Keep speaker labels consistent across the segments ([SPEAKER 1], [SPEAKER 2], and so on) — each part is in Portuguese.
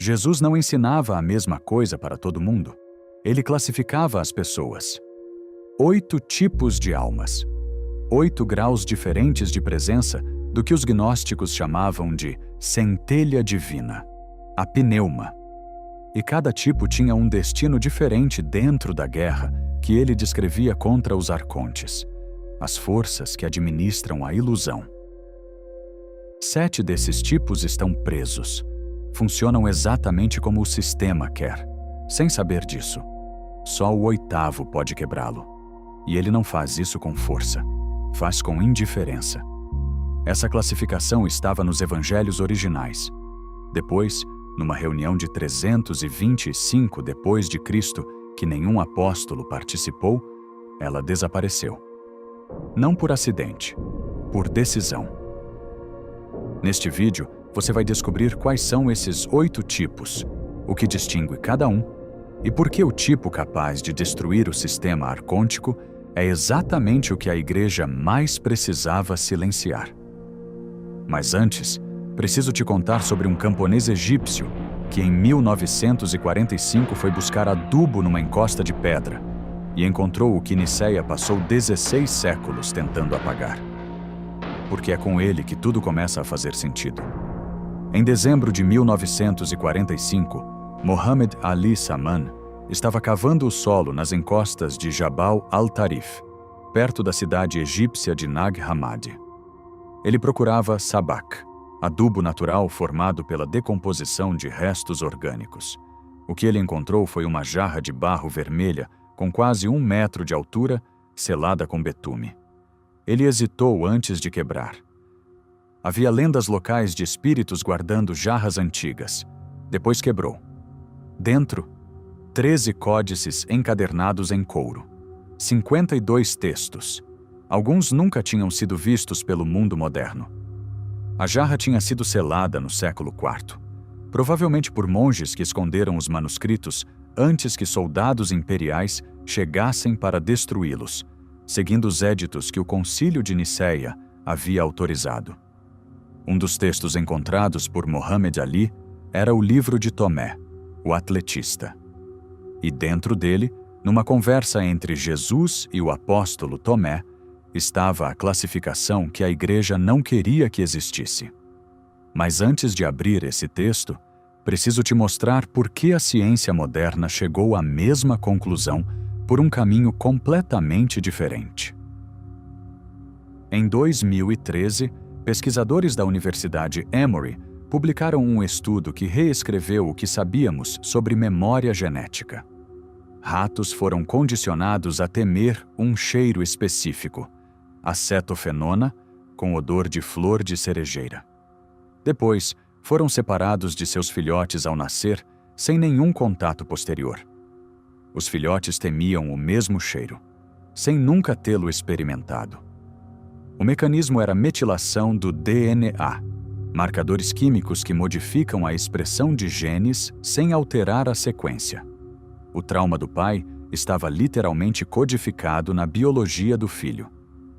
[SPEAKER 1] Jesus não ensinava a mesma coisa para todo mundo. Ele classificava as pessoas. 8 tipos de almas. 8 graus diferentes de presença do que os gnósticos chamavam de centelha divina, a pneuma. E cada tipo tinha um destino diferente dentro da guerra que ele descrevia contra os arcontes, as forças que administram a ilusão. 7 desses tipos estão presos. Funcionam exatamente como o sistema quer, sem saber disso. Só o 8º pode quebrá-lo. E ele não faz isso com força, faz com indiferença. Essa classificação estava nos evangelhos originais. Depois, numa reunião de 325 depois de Cristo, que nenhum apóstolo participou, ela desapareceu. Não por acidente, por decisão. Neste vídeo, você vai descobrir quais são esses 8 tipos, o que distingue cada um, e por que o tipo capaz de destruir o sistema arcôntico é exatamente o que a igreja mais precisava silenciar. Mas antes, preciso te contar sobre um camponês egípcio que em 1945 foi buscar adubo numa encosta de pedra e encontrou o que Nicéia passou 16 séculos tentando apagar. Porque é com ele que tudo começa a fazer sentido. Em dezembro de 1945, Mohammed Ali Saman estava cavando o solo nas encostas de Jabal al-Tarif, perto da cidade egípcia de Nag Hammadi. Ele procurava sabak, adubo natural formado pela decomposição de restos orgânicos. O que ele encontrou foi uma jarra de barro vermelha com quase 1 metro de altura, selada com betume. Ele hesitou antes de quebrar. Havia lendas locais de espíritos guardando jarras antigas. Depois quebrou. Dentro, 13 códices encadernados em couro. 52 textos. Alguns nunca tinham sido vistos pelo mundo moderno. A jarra tinha sido selada no século IV, provavelmente por monges que esconderam os manuscritos antes que soldados imperiais chegassem para destruí-los, seguindo os éditos que o Concílio de Nicéia havia autorizado. Um dos textos encontrados por Mohammed Ali era o livro de Tomé, o atletista. E dentro dele, numa conversa entre Jesus e o apóstolo Tomé, estava a classificação que a igreja não queria que existisse. Mas antes de abrir esse texto, preciso te mostrar por que a ciência moderna chegou à mesma conclusão por um caminho completamente diferente. Em 2013, pesquisadores da Universidade Emory publicaram um estudo que reescreveu o que sabíamos sobre memória genética. Ratos foram condicionados a temer um cheiro específico, acetofenona, com odor de flor de cerejeira. Depois, foram separados de seus filhotes ao nascer, sem nenhum contato posterior. Os filhotes temiam o mesmo cheiro, sem nunca tê-lo experimentado. O mecanismo era metilação do DNA, marcadores químicos que modificam a expressão de genes sem alterar a sequência. O trauma do pai estava literalmente codificado na biologia do filho,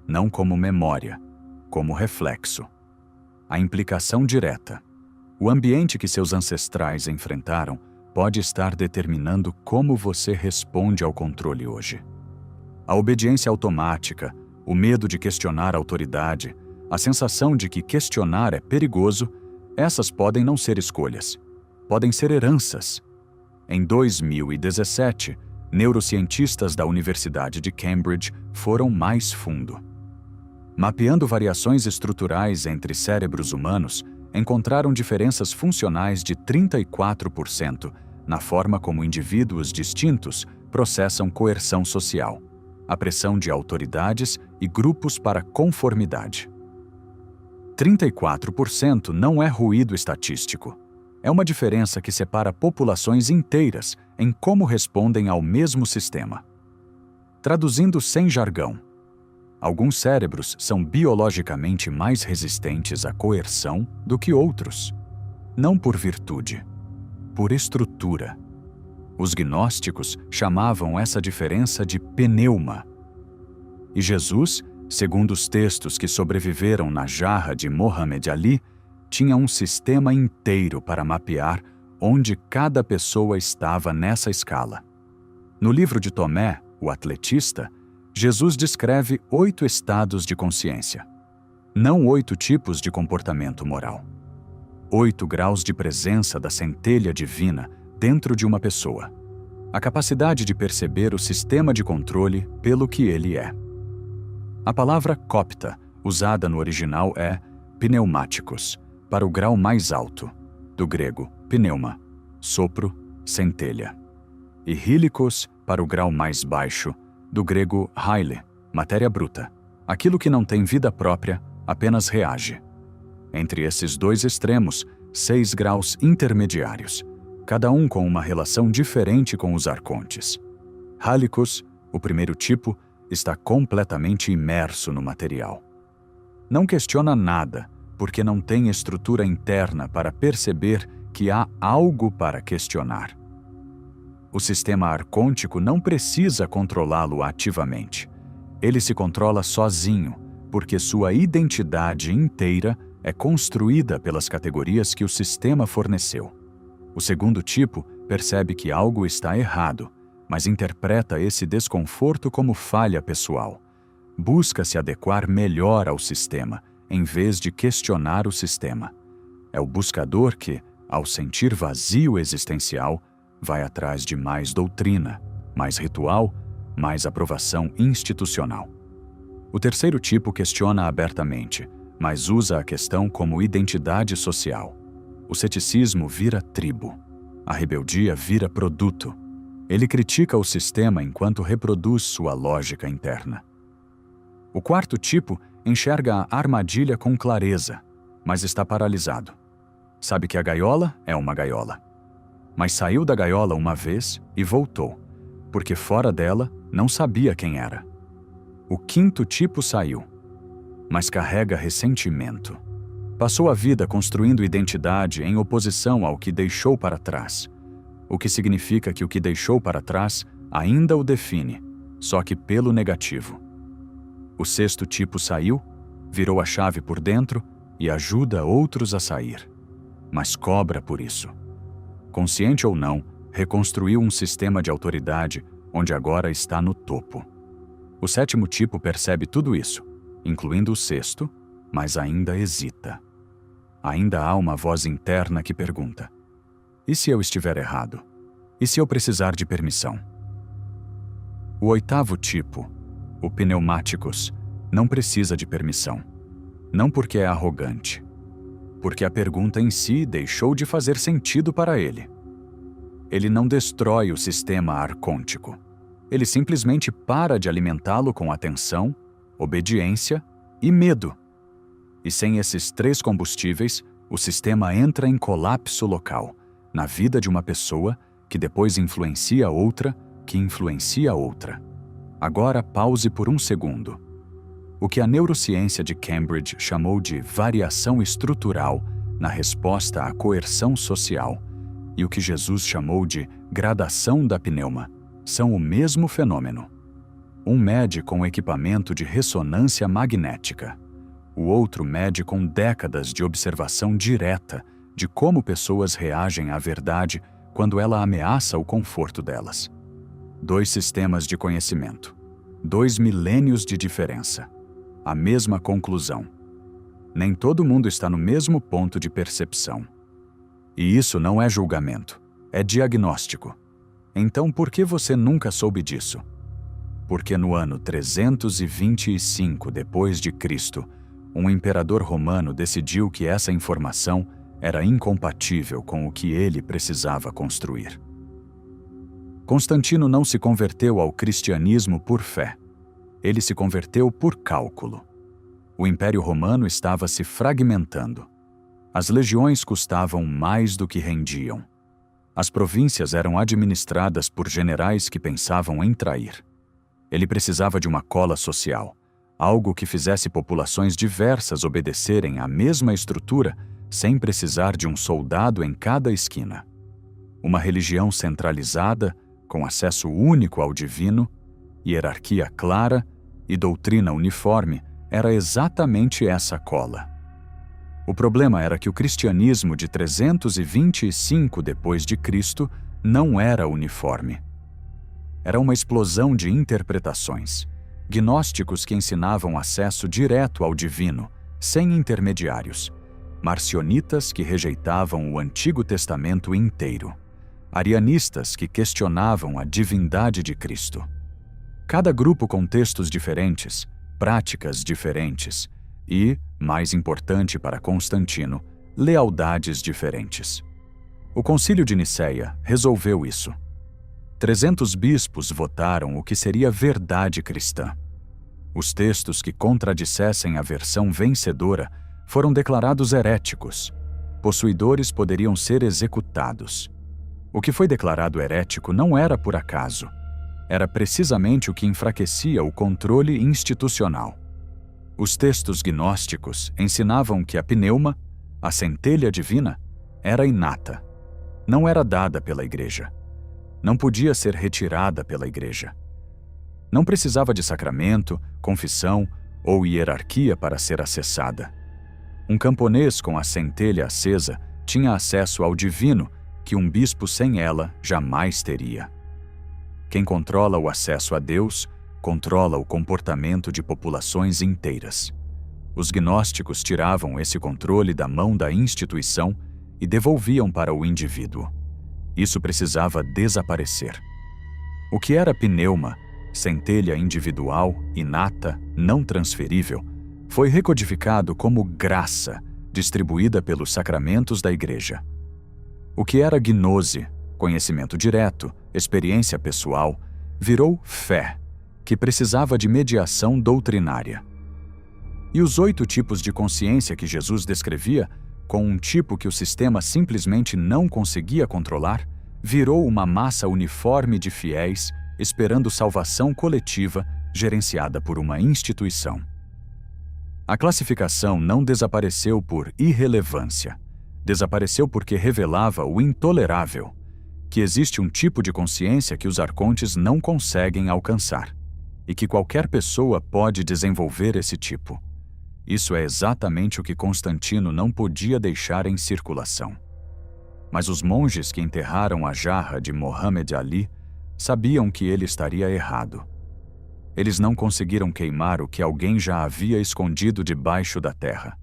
[SPEAKER 1] não como memória, como reflexo. A implicação direta. O ambiente que seus ancestrais enfrentaram pode estar determinando como você responde ao controle hoje. A obediência automática, o medo de questionar a autoridade, a sensação de que questionar é perigoso, essas podem não ser escolhas, podem ser heranças. Em 2017, neurocientistas da Universidade de Cambridge foram mais fundo. Mapeando variações estruturais entre cérebros humanos, encontraram diferenças funcionais de 34% na forma como indivíduos distintos processam coerção social, a pressão de autoridades e grupos para conformidade. 34% não é ruído estatístico. É uma diferença que separa populações inteiras em como respondem ao mesmo sistema. Traduzindo sem jargão, alguns cérebros são biologicamente mais resistentes à coerção do que outros. Não por virtude, por estrutura. Os gnósticos chamavam essa diferença de pneuma. E Jesus, segundo os textos que sobreviveram na jarra de Mohammed Ali, tinha um sistema inteiro para mapear onde cada pessoa estava nessa escala. No livro de Tomé, o atletista, Jesus descreve 8 estados de consciência. Não 8 tipos de comportamento moral. 8 graus de presença da centelha divina dentro de uma pessoa. A capacidade de perceber o sistema de controle pelo que ele é. A palavra copta, usada no original, é pneumáticos, para o grau mais alto, do grego pneuma, sopro, centelha. E hílicos, para o grau mais baixo, do grego haile, matéria bruta, aquilo que não tem vida própria, apenas reage. Entre esses 2 extremos, 6 graus intermediários, cada um com uma relação diferente com os arcontes. Halicus, o primeiro tipo, está completamente imerso no material. Não questiona nada, porque não tem estrutura interna para perceber que há algo para questionar. O sistema arcôntico não precisa controlá-lo ativamente. Ele se controla sozinho, porque sua identidade inteira é construída pelas categorias que o sistema forneceu. O segundo tipo percebe que algo está errado, mas interpreta esse desconforto como falha pessoal. Busca se adequar melhor ao sistema, em vez de questionar o sistema. É o buscador que, ao sentir vazio existencial, vai atrás de mais doutrina, mais ritual, mais aprovação institucional. O terceiro tipo questiona abertamente, mas usa a questão como identidade social. O ceticismo vira tribo. A rebeldia vira produto. Ele critica o sistema enquanto reproduz sua lógica interna. O quarto tipo enxerga a armadilha com clareza, mas está paralisado. Sabe que a gaiola é uma gaiola. Mas saiu da gaiola uma vez e voltou, porque fora dela não sabia quem era. O quinto tipo saiu, mas carrega ressentimento. Passou a vida construindo identidade em oposição ao que deixou para trás, o que significa que o que deixou para trás ainda o define, só que pelo negativo. O sexto tipo saiu, virou a chave por dentro e ajuda outros a sair, mas cobra por isso. Consciente ou não, reconstruiu um sistema de autoridade onde agora está no topo. O sétimo tipo percebe tudo isso, incluindo o sexto, mas ainda hesita. Ainda há uma voz interna que pergunta: e se eu estiver errado? E se eu precisar de permissão? O oitavo tipo, o pneumáticos, não precisa de permissão. Não porque é arrogante, porque a pergunta em si deixou de fazer sentido para ele. Ele não destrói o sistema arcôntico. Ele simplesmente para de alimentá-lo com atenção, obediência e medo. E sem esses 3 combustíveis, o sistema entra em colapso local, na vida de uma pessoa que depois influencia outra, que influencia outra. Agora pause por um segundo. O que a neurociência de Cambridge chamou de variação estrutural na resposta à coerção social e o que Jesus chamou de gradação da pneuma são o mesmo fenômeno. Um mede com equipamento de ressonância magnética. O outro mede com décadas de observação direta de como pessoas reagem à verdade quando ela ameaça o conforto delas. 2 sistemas de conhecimento. 2 milênios de diferença. A mesma conclusão. Nem todo mundo está no mesmo ponto de percepção. E isso não é julgamento, é diagnóstico. Então por que você nunca soube disso? Porque no ano 325 depois de Cristo, um imperador romano decidiu que essa informação era incompatível com o que ele precisava construir. Constantino não se converteu ao cristianismo por fé. Ele se converteu por cálculo. O Império Romano estava se fragmentando. As legiões custavam mais do que rendiam. As províncias eram administradas por generais que pensavam em trair. Ele precisava de uma cola social, algo que fizesse populações diversas obedecerem à mesma estrutura sem precisar de um soldado em cada esquina. Uma religião centralizada, com acesso único ao divino, hierarquia clara e doutrina uniforme era exatamente essa cola. O problema era que o cristianismo de 325 d.C. não era uniforme. Era uma explosão de interpretações. Gnósticos que ensinavam acesso direto ao divino, sem intermediários. Marcionitas que rejeitavam o Antigo Testamento inteiro. Arianistas que questionavam a divindade de Cristo. Cada grupo com textos diferentes, práticas diferentes e, mais importante para Constantino, lealdades diferentes. O Concílio de Nicéia resolveu isso. 300 bispos votaram o que seria verdade cristã. Os textos que contradissessem a versão vencedora foram declarados heréticos. Possuidores poderiam ser executados. O que foi declarado herético não era por acaso. Era precisamente o que enfraquecia o controle institucional. Os textos gnósticos ensinavam que a pneuma, a centelha divina, era inata. Não era dada pela Igreja. Não podia ser retirada pela Igreja. Não precisava de sacramento, confissão ou hierarquia para ser acessada. Um camponês com a centelha acesa tinha acesso ao divino que um bispo sem ela jamais teria. Quem controla o acesso a Deus, controla o comportamento de populações inteiras. Os gnósticos tiravam esse controle da mão da instituição e devolviam para o indivíduo. Isso precisava desaparecer. O que era pneuma, centelha individual, inata, não transferível, foi recodificado como graça, distribuída pelos sacramentos da Igreja. O que era gnose, conhecimento direto, experiência pessoal, virou fé, que precisava de mediação doutrinária. E os 8 tipos de consciência que Jesus descrevia, com um tipo que o sistema simplesmente não conseguia controlar, virou uma massa uniforme de fiéis esperando salvação coletiva gerenciada por uma instituição. A classificação não desapareceu por irrelevância. Desapareceu porque revelava o intolerável, que existe um tipo de consciência que os arcontes não conseguem alcançar, e que qualquer pessoa pode desenvolver esse tipo. Isso é exatamente o que Constantino não podia deixar em circulação. Mas os monges que enterraram a jarra de Muhammad Ali sabiam que ele estaria errado. Eles não conseguiram queimar o que alguém já havia escondido debaixo da terra.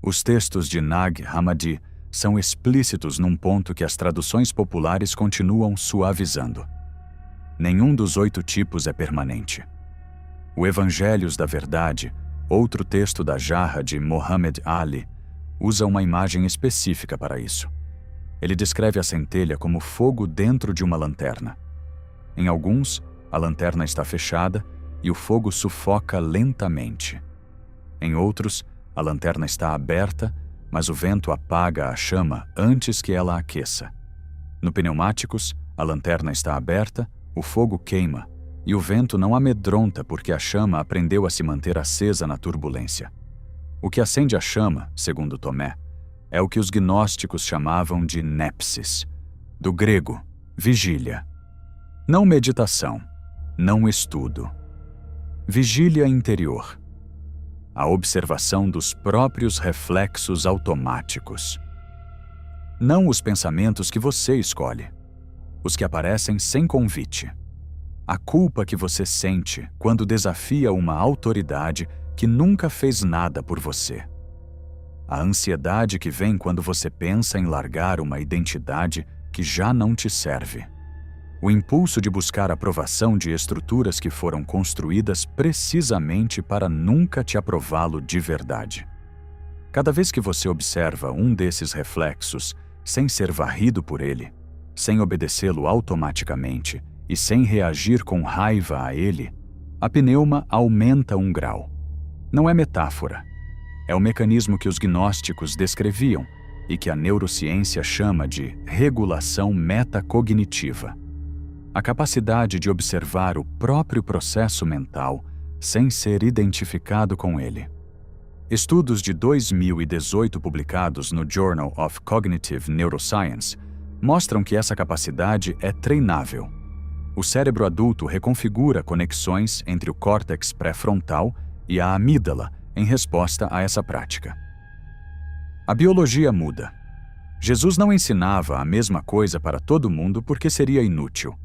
[SPEAKER 1] Os textos de Nag Hammadi são explícitos num ponto que as traduções populares continuam suavizando. Nenhum dos 8 tipos é permanente. O Evangelhos da Verdade, outro texto da jarra de Muhammad Ali, usa uma imagem específica para isso. Ele descreve a centelha como fogo dentro de uma lanterna. Em alguns, a lanterna está fechada e o fogo sufoca lentamente. Em outros, a lanterna está aberta, mas o vento apaga a chama antes que ela aqueça. No pneumáticos, a lanterna está aberta, o fogo queima, e o vento não amedronta porque a chama aprendeu a se manter acesa na turbulência. O que acende a chama, segundo Tomé, é o que os gnósticos chamavam de nepsis, do grego, vigília. Não meditação, não estudo. Vigília interior. A observação dos próprios reflexos automáticos. Não os pensamentos que você escolhe, os que aparecem sem convite. A culpa que você sente quando desafia uma autoridade que nunca fez nada por você. A ansiedade que vem quando você pensa em largar uma identidade que já não te serve. O impulso de buscar aprovação de estruturas que foram construídas precisamente para nunca te aprová-lo de verdade. Cada vez que você observa um desses reflexos, sem ser varrido por ele, sem obedecê-lo automaticamente e sem reagir com raiva a ele, a pneuma aumenta um grau. Não é metáfora. É o mecanismo que os gnósticos descreviam e que a neurociência chama de regulação metacognitiva. A capacidade de observar o próprio processo mental sem ser identificado com ele. Estudos de 2018 publicados no Journal of Cognitive Neuroscience mostram que essa capacidade é treinável. O cérebro adulto reconfigura conexões entre o córtex pré-frontal e a amígdala em resposta a essa prática. A biologia muda. Jesus não ensinava a mesma coisa para todo mundo porque seria inútil.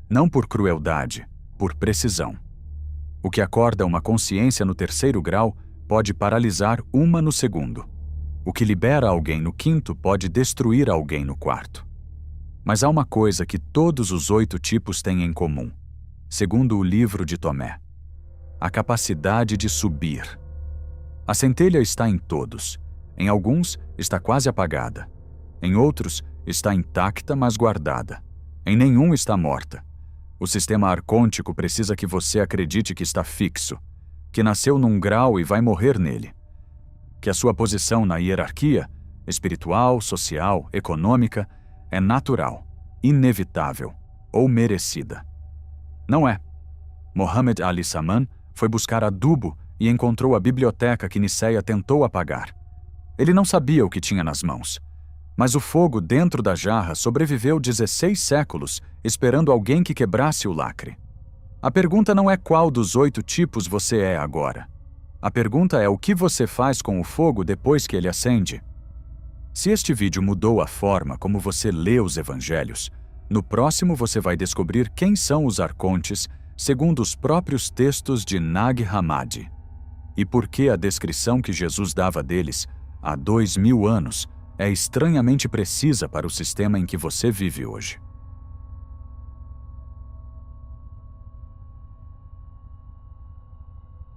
[SPEAKER 1] Não por crueldade, por precisão. O que acorda uma consciência no 3º grau pode paralisar uma no 2º. O que libera alguém no 5º pode destruir alguém no 4º. Mas há uma coisa que todos os 8 tipos têm em comum, segundo o livro de Tomé: a capacidade de subir. A centelha está em todos. Em alguns, está quase apagada. Em outros, está intacta, mas guardada. Em nenhum está morta. O sistema arcôntico precisa que você acredite que está fixo, que nasceu num grau e vai morrer nele. Que a sua posição na hierarquia, espiritual, social, econômica, é natural, inevitável ou merecida. Não é. Mohammed Ali Saman foi buscar adubo e encontrou a biblioteca que Nicéia tentou apagar. Ele não sabia o que tinha nas mãos. Mas o fogo dentro da jarra sobreviveu 16 séculos, esperando alguém que quebrasse o lacre. A pergunta não é qual dos 8 tipos você é agora. A pergunta é o que você faz com o fogo depois que ele acende. Se este vídeo mudou a forma como você lê os evangelhos, no próximo você vai descobrir quem são os arcontes segundo os próprios textos de Nag Hammadi. E por que a descrição que Jesus dava deles há 2000 anos é estranhamente precisa para o sistema em que você vive hoje.